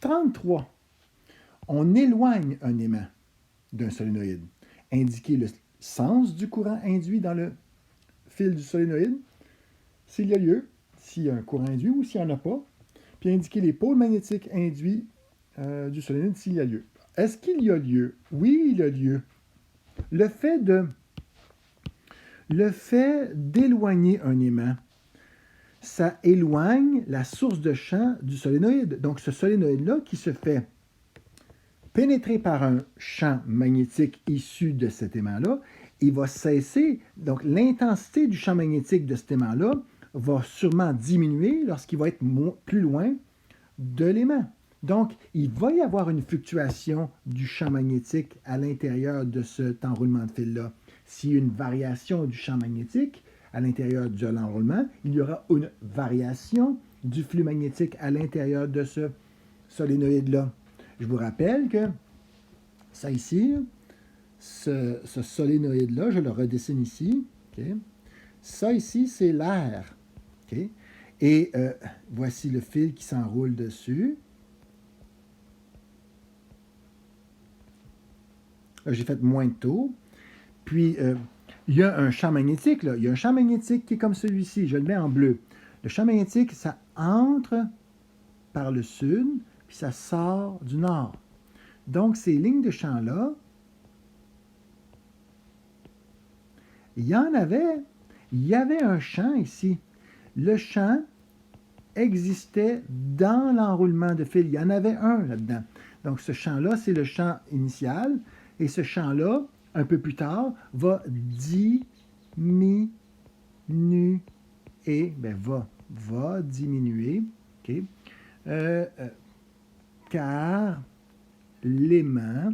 33. On éloigne un aimant d'un solénoïde. Indiquer le sens du courant induit dans le fil du solénoïde, s'il y a lieu, s'il y a un courant induit ou s'il n'y en a pas, puis indiquer les pôles magnétiques induits du solénoïde s'il y a lieu. Est-ce qu'il y a lieu? Oui, il y a lieu. Le fait d'éloigner un aimant, ça éloigne la source de champ du solénoïde. Donc, ce solénoïde-là qui se fait pénétrer par un champ magnétique issu de cet aimant-là, il va cesser. Donc, l'intensité du champ magnétique de cet aimant-là va sûrement diminuer lorsqu'il va être plus loin de l'aimant. Donc, il va y avoir une fluctuation du champ magnétique à l'intérieur de cet enroulement de fil-là. S'il y a une variation du champ magnétique à l'intérieur de l'enroulement, il y aura une variation du flux magnétique à l'intérieur de ce solénoïde-là. Je vous rappelle que ça ici, ce solénoïde-là, je le redessine ici. Okay? Ça ici, c'est l'air. Okay? Et voici le fil qui s'enroule dessus. Là, j'ai fait moins de tours. Puis, il y a un champ magnétique. Là. Il y a un champ magnétique qui est comme celui-ci. Je le mets en bleu. Le champ magnétique, ça entre par le sud, puis ça sort du nord. Donc, ces lignes de champ-là, il y avait un champ ici. Le champ existait dans l'enroulement de fil. Il y en avait un là-dedans. Donc, ce champ-là, c'est le champ initial. Et ce champ-là, un peu plus tard, va diminuer. Va diminuer. Okay? Car l'aimant,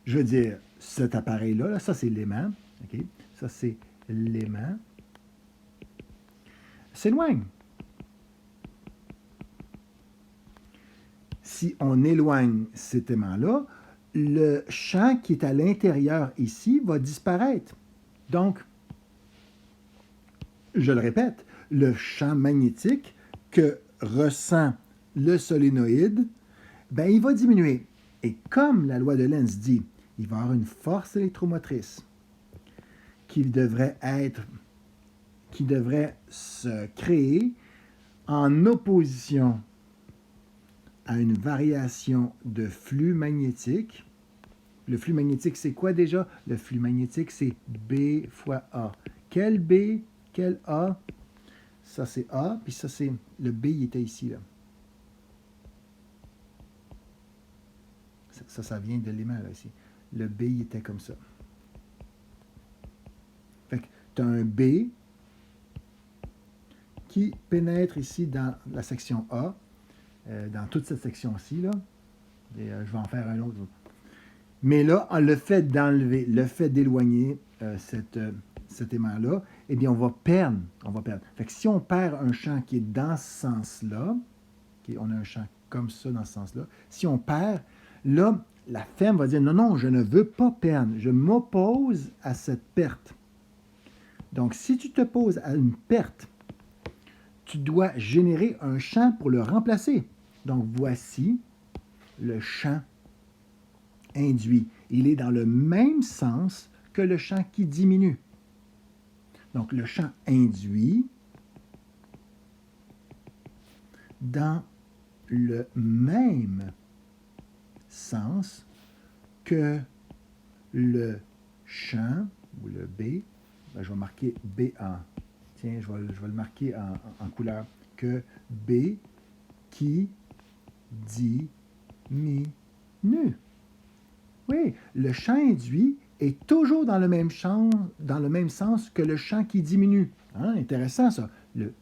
je veux dire, cet appareil-là, là, ça c'est l'aimant. Okay? Ça c'est l'aimant. S'éloigne. Si on éloigne cet aimant-là, le champ qui est à l'intérieur ici va disparaître. Donc, je le répète, le champ magnétique que ressent le solénoïde, ben, il va diminuer. Et comme la loi de Lenz dit, il va y avoir une force électromotrice qui devrait se créer en opposition à une variation de flux magnétique. Le flux magnétique, c'est quoi déjà? Le flux magnétique, c'est B fois A. Quel B? Quel A? Ça, c'est A, puis ça, c'est... Le B, il était ici, là. Ça vient de l'aimant, là, ici. Le B, il était comme ça. Fait que tu as un B qui pénètre ici dans la section A, dans toute cette section-ci, là. Et, je vais en faire un autre. Mais là, le fait d'enlever, le fait d'éloigner cet aimant-là, eh bien, on va perdre. Fait que si on perd un champ qui est dans ce sens-là, okay, on a un champ comme ça dans ce sens-là, si on perd, là, la femme va dire, non, je ne veux pas perdre, je m'oppose à cette perte. Donc, si tu t'opposes à une perte, tu dois générer un champ pour le remplacer. Donc, voici le champ induit. Il est dans le même sens que le champ qui diminue. Donc, le champ induit dans le même sens que le champ, ou le B, ben, je vais marquer B en, tiens, je vais le marquer en couleur, que B qui diminue. Oui, le champ induit est toujours dans le même sens que le champ qui diminue. Hein, intéressant ça. Le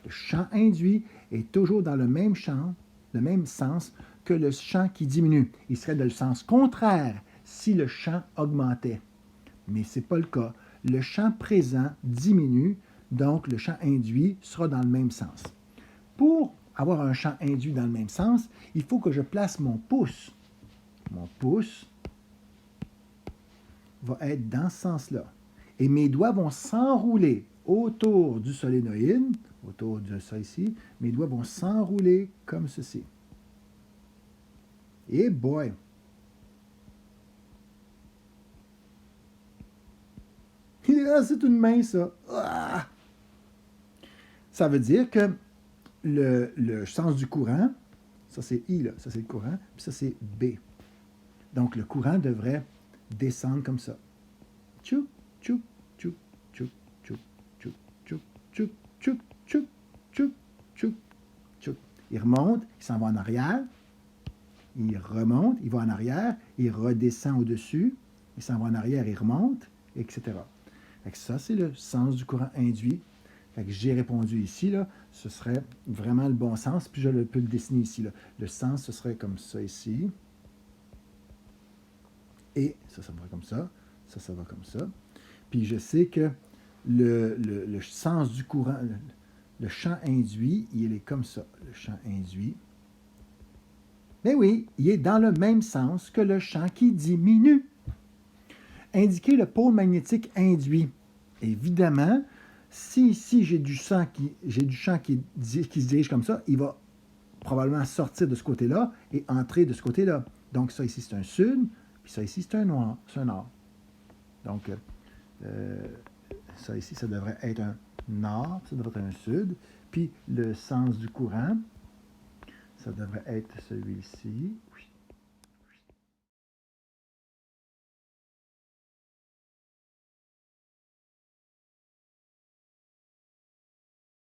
champ induit est toujours dans le même sens que le champ qui diminue. Il serait dans le sens contraire si le champ augmentait. Mais ce n'est pas le cas. Le champ présent diminue, donc le champ induit sera dans le même sens. Pour avoir un champ induit dans le même sens, il faut que je place mon pouce. Mon pouce va être dans ce sens-là. Et mes doigts vont s'enrouler autour du solénoïde autour de ça ici. Mes doigts vont s'enrouler comme ceci. Et boy! Ah, c'est une main, ça. Ah! Ça veut dire que le sens du courant, ça c'est I, là, ça c'est le courant, puis ça c'est B. Donc le courant devrait descendre comme ça. Tchoup, tchoup, tchoup, tchoup, tchoup, tchoup, tchoup, tchoup, tchoup, tchoup, tchoup, tchoup, tchoup. Il remonte, il s'en va en arrière, il remonte, il va en arrière, il redescend au-dessus, il s'en va en arrière, il remonte, etc. Fait que ça, c'est le sens du courant induit. Fait que j'ai répondu ici, là, ce serait vraiment le bon sens, puis je peux le dessiner ici. Là. Le sens, ce serait comme ça ici. Et ça va comme ça. Ça va comme ça. Puis je sais que le sens du courant, le champ induit, il est comme ça. Le champ induit. Mais oui, il est dans le même sens que le champ qui diminue. Indiquer le pôle magnétique induit. Évidemment, si ici j'ai du champ qui se dirige comme ça, il va probablement sortir de ce côté-là et entrer de ce côté-là. Donc ça ici c'est un sud, puis ça ici c'est un nord. Donc ça ici ça devrait être un nord, ça devrait être un sud. Puis le sens du courant, ça devrait être celui-ci. Oui.